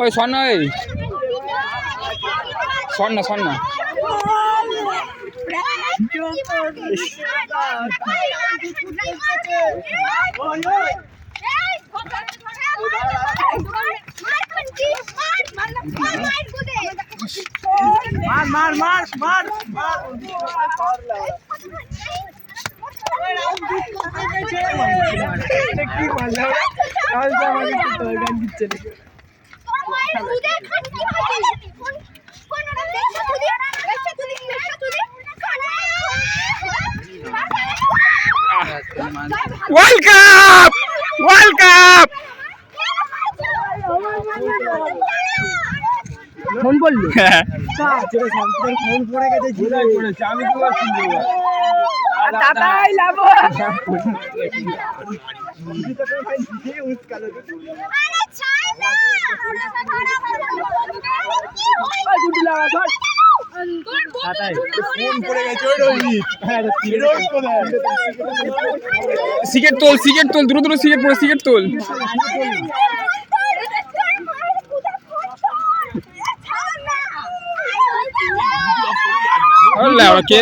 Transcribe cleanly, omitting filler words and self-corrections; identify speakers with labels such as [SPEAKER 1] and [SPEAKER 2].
[SPEAKER 1] ওই স্বর্ণা, এই স্বর্ণা স্বর্ণা
[SPEAKER 2] মার মার মার মার
[SPEAKER 1] world cup, world cup.
[SPEAKER 2] Phone বললো
[SPEAKER 3] ফোন পড়ে গেছে, ঝিলাই পড়েছে, আমি কি আর শুনবো?
[SPEAKER 2] দাদাই লাভ
[SPEAKER 1] সিগারেট তোল, সিগারেট তোল, দ্রুত দ্রুত সিগারেট পড়ে, সিগারেট তোল। কে